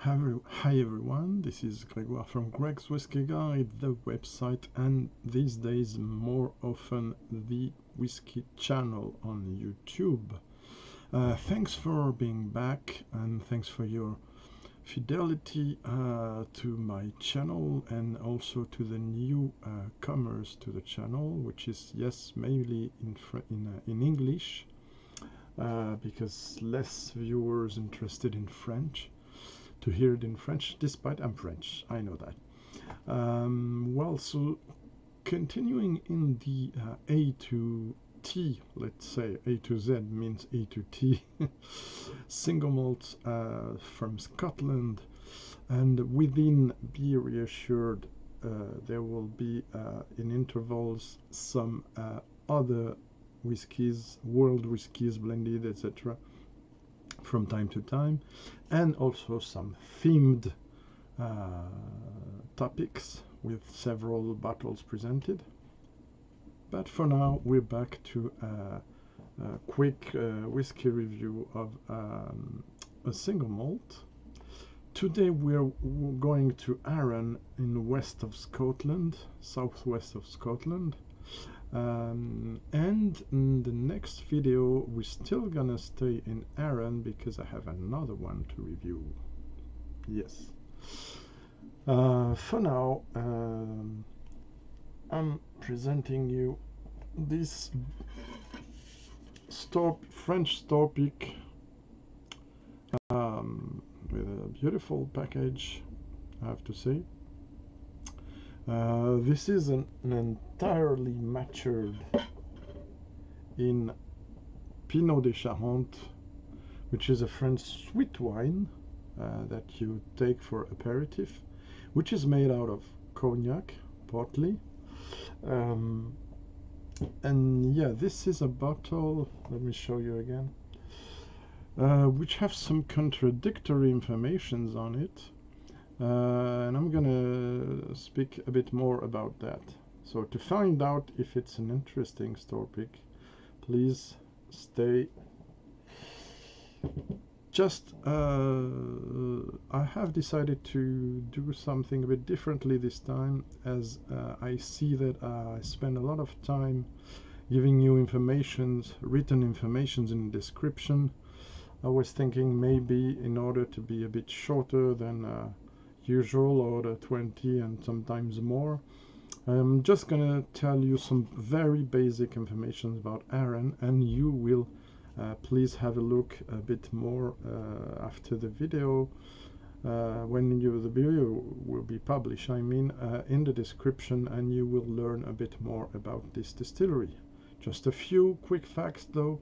Hi everyone, this is Grégoire from Greg's Whiskey Guide, the website, and these days more often the Whiskey channel on YouTube. Thanks for being back, and thanks for your fidelity to my channel, and also to the new comers to the channel, which is, yes, mainly in English, because less viewers interested in French. To hear it in French, despite I'm French, I know that. Well, so continuing in the A to T, let's say A to Z means A to T, single malt from Scotland, and within, be reassured, there will be in intervals some other whiskies, world whiskies blended, etc. from time to time, and also some themed topics with several bottles presented. But for now, we're back to a quick whiskey review of a single malt. Today we're going to Arran in west of Scotland, southwest of Scotland. And in the next video we're still gonna stay in Arran because I have another one to review. Yes. For now, I'm presenting you this French store pick with a beautiful package, I have to say. This is an entirely matured in Pineau de Charentes, which is a French sweet wine that you take for aperitif, which is made out of Cognac, partly. And yeah, this is a bottle, let me show you again, which have some contradictory informations on it. And I'm gonna speak a bit more about that. So to find out if it's an interesting store pick, please stay. Just I have decided to do something a bit differently this time, as I see that I spend a lot of time giving you written informations in the description. I was thinking maybe, in order to be a bit shorter than usual, order 20 and sometimes more, I'm just gonna tell you some very basic information about Arran, and you will please have a look a bit more after the video, when the video will be published, I mean, in the description, and you will learn a bit more about this distillery. Just a few quick facts though.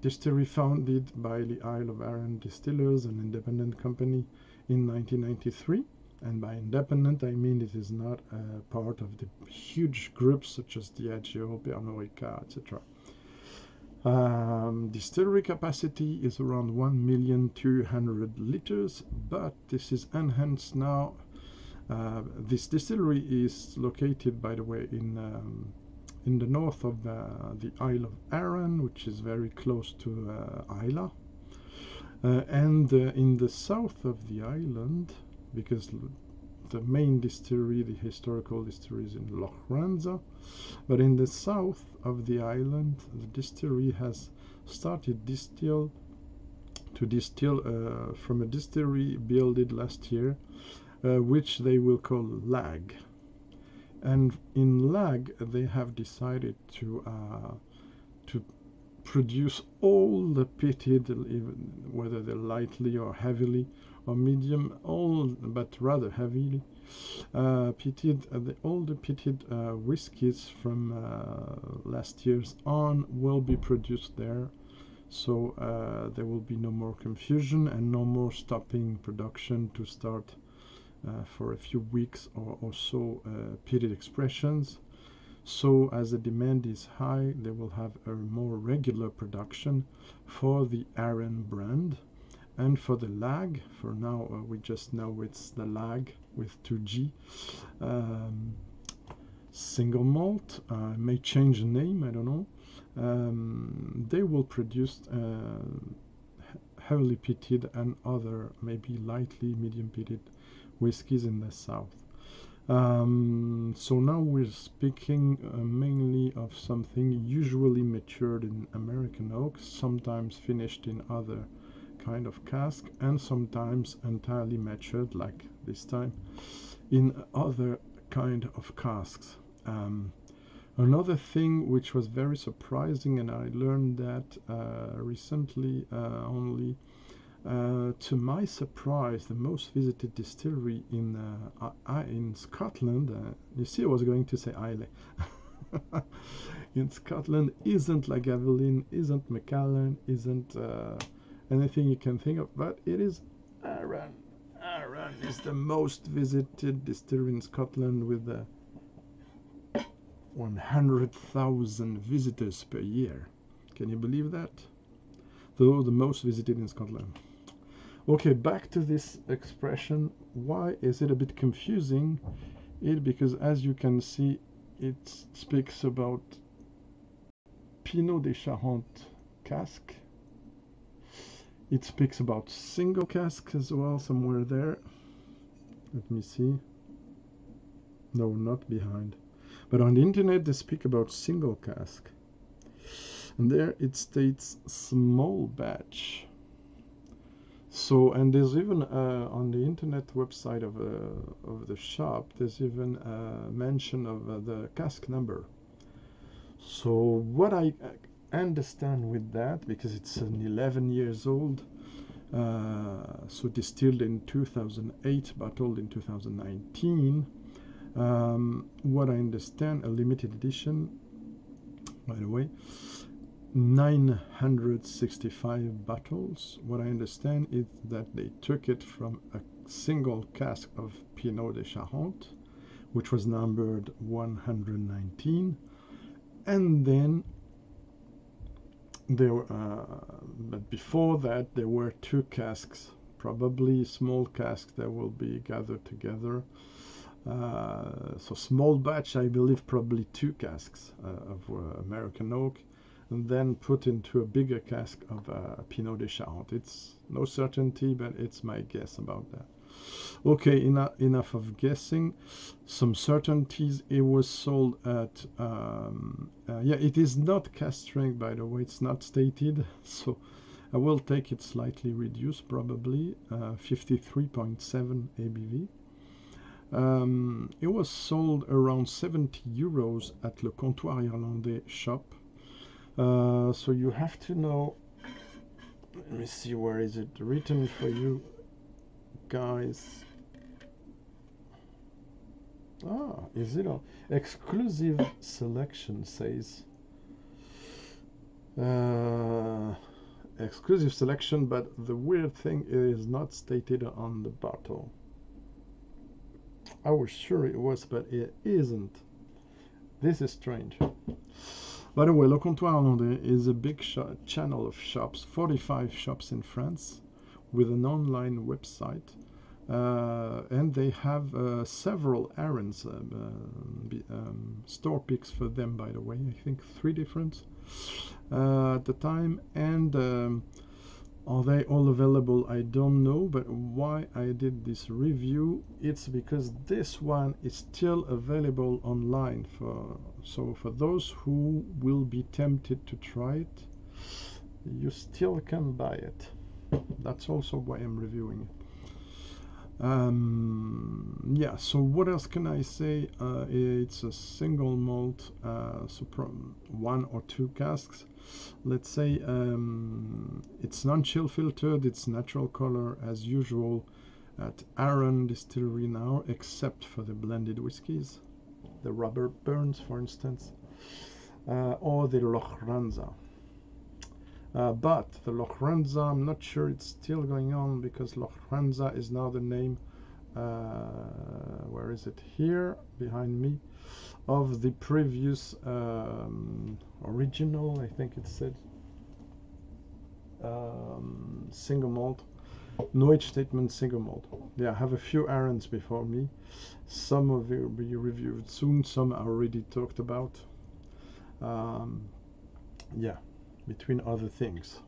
Distillery founded by the Isle of Arran Distillers, an independent company, in 1993, and by independent I mean it is not part of the huge groups such as Diageo, Pernod Ricard, etc. Distillery capacity is around 1,200,000 liters, but this is enhanced now. This distillery is located, by the way, in the north of the Isle of Arran, which is very close to Islay. And in the south of the island, because the main distillery, the historical distillery, is in Loch Ranza, but in the south of the island, the distillery has started to distill from a distillery built last year, which they will call Lag. And in Lag, they have decided to produce all the peated, whether they're lightly or heavily or medium, but rather heavily peated, all the peated whiskies from last year's on will be produced there. So there will be no more confusion and no more stopping production to start for a few weeks or so peated expressions. So as the demand is high, they will have a more regular production for the Arran brand. And for the Lag, for now we just know it's the Lag with 2G. Single malt, may change the name, I don't know. They will produce heavily peated and other maybe lightly medium peated whiskies in the south. So now we're speaking mainly of something usually matured in American oak, sometimes finished in other kind of cask, and sometimes entirely matured, like this time, in other kind of casks. Another thing which was very surprising, and I learned that recently only, to my surprise, the most visited distillery in Scotland, you see I was going to say Islay, in Scotland isn't Lagavulin, isn't Macallan, isn't anything you can think of, but it is Arran. Arran is the most visited distillery in Scotland with 100,000 visitors per year. Can you believe that? Though the most visited in Scotland. Okay, back to this expression. Why is it a bit confusing? Because as you can see, it speaks about Pineau des Charentes cask. It speaks about single cask as well, somewhere there. Let me see. No, not behind. But on the internet they speak about single cask. And there it states small batch. So, and there's even on the internet website of the shop, there's even a mention of the cask number. So what I understand with that, because it's an 11 years old, so distilled in 2008, bottled in 2019, what I understand, a limited edition, by the way, 965 bottles. What I understand is that they took it from a single cask of Pineau des Charentes, which was numbered 119, and then there were, but before that there were two casks, probably small casks that will be gathered together. So small batch, I believe, probably two casks of American oak, and then put into a bigger cask of Pineau des Charentes. It's no certainty, but it's my guess about that. Okay, enough of guessing. Some certainties. It was sold at yeah, it is not cask strength, by the way, it's not stated, so I will take it slightly reduced, probably 53.7 ABV. It was sold around 70 euros at Le Comptoir Irlandais shop. So you have to know, let me see, where is it written for you guys? Ah, is it a exclusive selection, says. Exclusive selection, but the weird thing is not stated on the bottle. I was sure it was, but it isn't. This is strange. By the way, Le Comptoir Irlandais is a big channel of shops, 45 shops in France, with an online website, and they have several Arrans, store picks for them, by the way. I think 3 different at the time, and are they all available? I don't know, but why I did this review, it's because this one is still available online. So for those who will be tempted to try it, you still can buy it. That's also why I'm reviewing it. Yeah, so what else can I say? It's a single malt, so 1 or 2 casks. Let's say it's non-chill filtered, it's natural color as usual at Arran distillery now, except for the blended whiskies, the Robert Burns, for instance, or the Lochranza. But the Lochranza, I'm not sure it's still going on, because Lochranza is now the name, where is it? Here, behind me, of the previous original, I think it said, single malt, no age statement single malt. Yeah, I have a few Arrans before me. Some of you will be reviewed soon, some I already talked about. Yeah, between other things.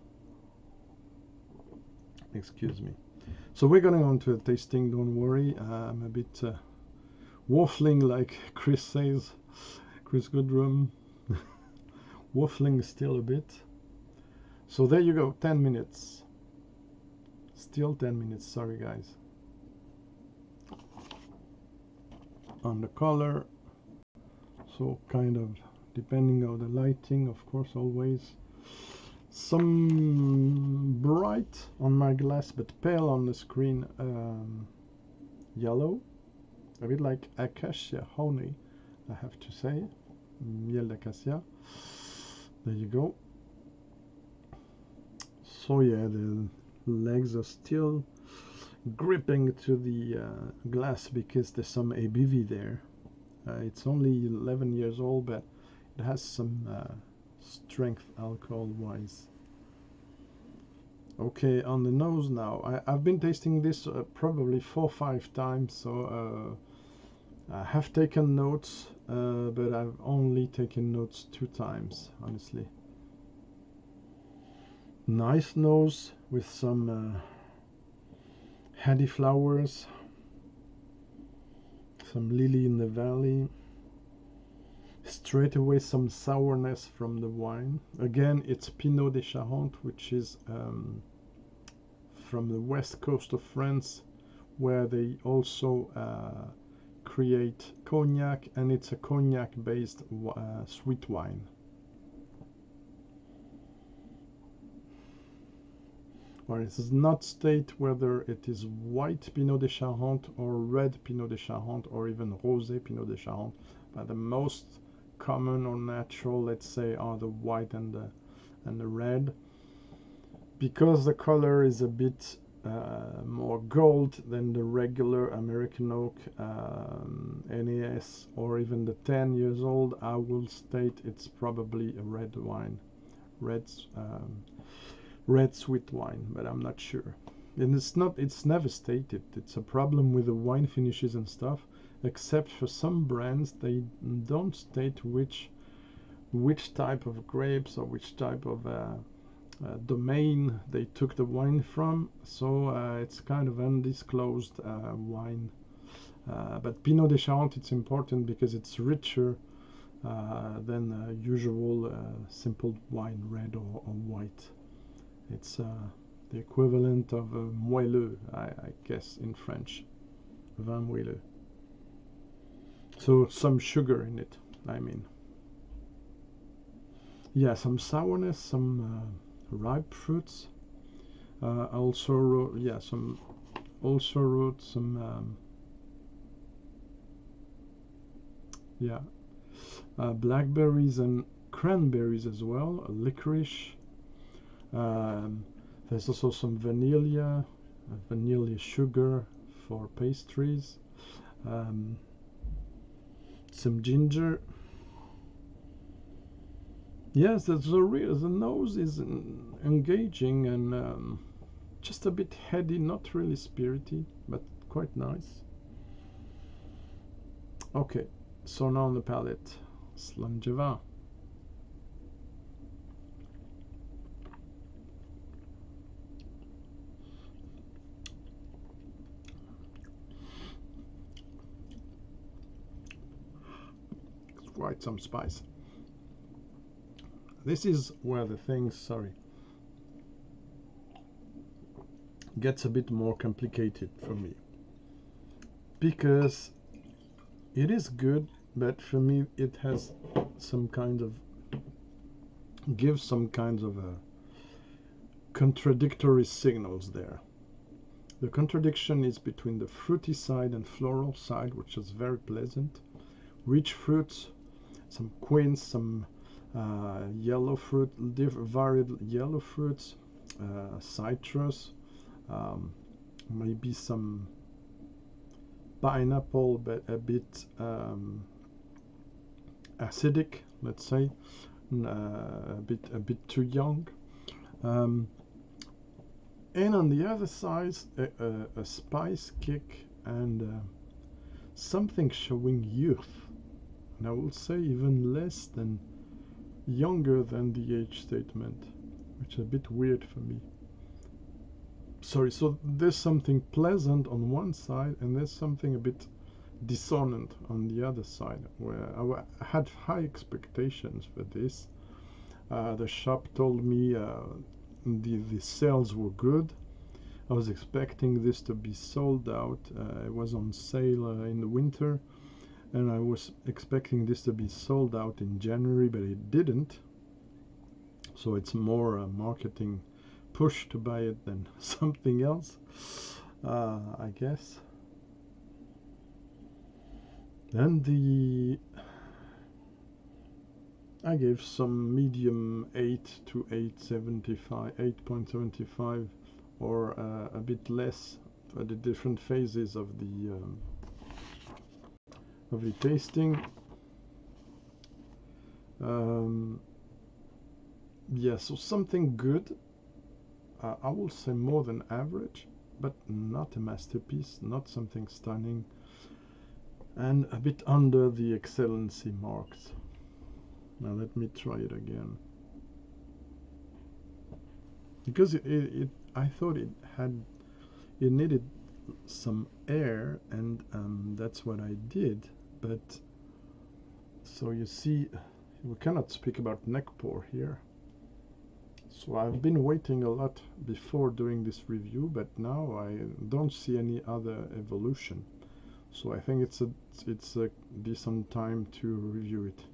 excuse me. So we're going on to a tasting, don't worry. I'm a bit waffling, like Chris says, Chris Goodrum. Waffling still a bit. So there you go, 10 minutes. Still 10 minutes, sorry guys. On the color, so kind of depending on the lighting, of course, always. Some bright on my glass, but pale on the screen, yellow. A bit like acacia honey, I have to say. Miel d'acacia. There you go. So yeah, the legs are still gripping to the glass because there's some ABV there. It's only 11 years old, but it has some strength alcohol-wise. Okay, on the nose now. I've been tasting this probably 4 or 5 times, so I have taken notes, but I've only taken notes 2 times, honestly. Nice nose with some heady flowers, some lily in the valley. Straight away some sourness from the wine. Again, it's Pineau de Charentes, which is from the west coast of France, where they also create cognac, and it's a cognac based sweet wine. Well, it does not state whether it is white Pineau de Charentes or red Pineau de Charentes or even rosé Pineau de Charentes, but the most common or natural, let's say, are the white and the red, because the color is a bit more gold than the regular American oak NAS or even the 10 years old. I will state it's probably a red wine, red sweet wine, but I'm not sure. And it's never stated. It's a problem with the wine finishes and stuff, except for some brands they don't state which type of grapes or which type of domain they took the wine from, so it's kind of undisclosed wine. But Pineau de Charentes, it's important because it's richer than usual simple wine, red or white. It's the equivalent of moelleux, I guess, in French, vin moelleux. So some sugar in it, I mean. Yeah, some sourness, some ripe fruits. Also wrote some blackberries and cranberries as well, licorice. There's also some vanilla sugar for pastries, some ginger. Yes, the nose is engaging and just a bit heady, not really spirity, but quite nice. Okay, so now on the palate, Slangeva. Quite some spice. This is where the thing, gets a bit more complicated for me, because it is good, but for me it has some kind of contradictory signals there. The contradiction is between the fruity side and floral side, which is very pleasant, rich fruits, some quince, some yellow fruit, varied yellow fruits, citrus, maybe some pineapple, but a bit acidic, let's say, a bit too young. And on the other side, a spice kick and something showing youth. And I will say even less than younger than the age statement, which is a bit weird for me. sorry, so there's something pleasant on one side and there's something a bit dissonant on the other side, where I had high expectations for this. The shop told me the sales were good. I was expecting this to be sold out. It was on sale in the winter, and I was expecting this to be sold out in January, but it didn't. So it's more a marketing push to buy it than something else, I guess. And I gave some medium 8 to 8.75, 8.75, or a bit less for the different phases of the tasting. Yeah, so something good. I will say more than average, but not a masterpiece, not something stunning, and a bit under the excellency marks. Now let me try it again, because I thought it needed some air, and that's what I did. But so you see, we cannot speak about neck pour here. So I've been waiting a lot before doing this review, but now I don't see any other evolution. So I think it's a decent time to review it.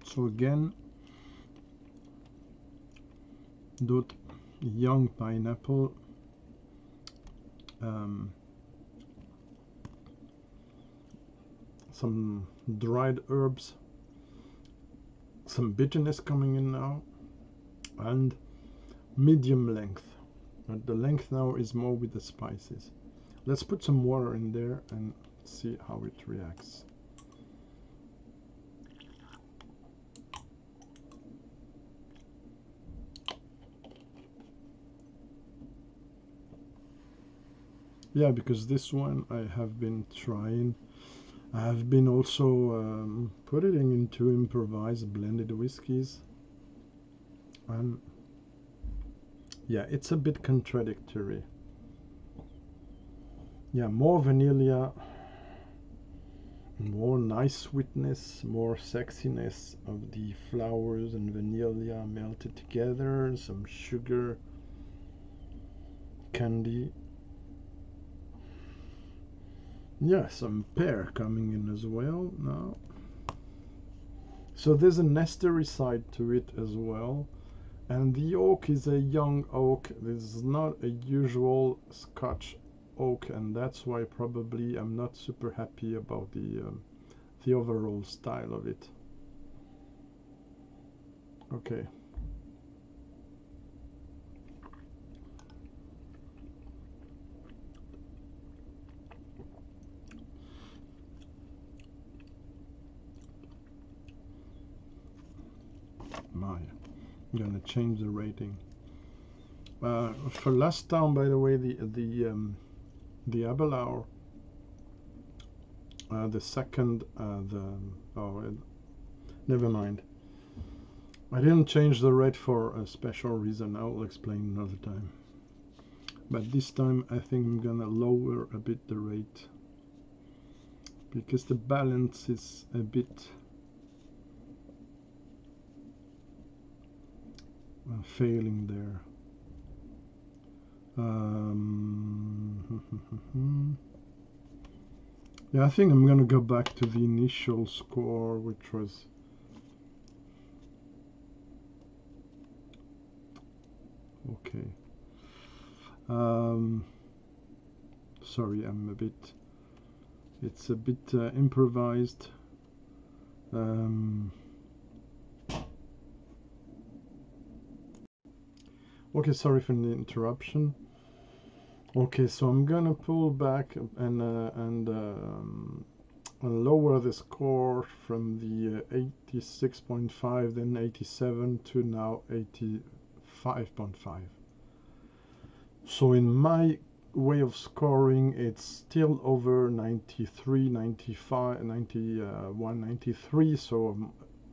So again, that young pineapple, some dried herbs, some bitterness coming in now, and medium length. But the length now is more with the spices. Let's put some water in there and see how it reacts. Yeah, because this one I have been trying. I have been also putting it into improvised blended whiskies, and yeah, it's a bit contradictory. Yeah, more vanilla, more nice sweetness, more sexiness of the flowers and vanilla melted together, some sugar, candy. Yeah, some pear coming in as well now. So there's an estery side to it as well. And the oak is a young oak. This is not a usual Scotch oak, and that's why probably I'm not super happy about the overall style of it. Okay. I'm gonna change the rating. For last time, by the way, the Appellation, the second, never mind. I didn't change the rate for a special reason. I will explain another time. But this time, I think I'm gonna lower a bit the rate, because the balance is a bit failing there. Yeah, I think I'm gonna go back to the initial score, which was okay. Sorry, it's a bit improvised. Okay, sorry for the interruption. Okay, so I'm gonna pull back and lower the score from the 86.5, then 87 to now 85.5. So in my way of scoring, it's still over 93, 95, 91, 93. So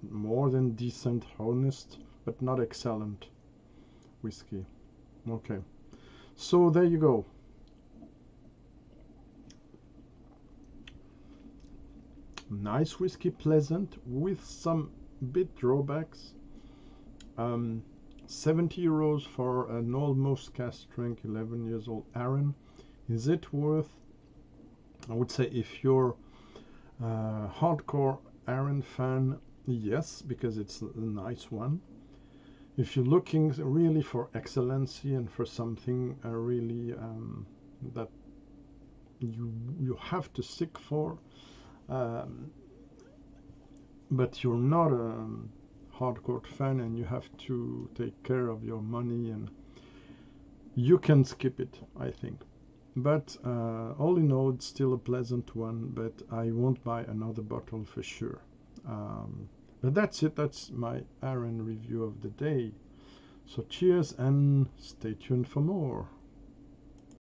more than decent, honest, but not excellent whiskey. Okay, so there you go. Nice whiskey, pleasant, with some bit drawbacks. 70 euros for an almost cask strength 11 years old Arran. Is it worth? I would say if you're a hardcore Arran fan, yes, because it's a nice one. If you're looking really for excellency and for something really that you have to seek for, but you're not a hardcore fan and you have to take care of your money, and you can skip it, I think. But all in all, it's still a pleasant one, but I won't buy another bottle for sure. But that's it. That's my Arran review of the day. So cheers and stay tuned for more.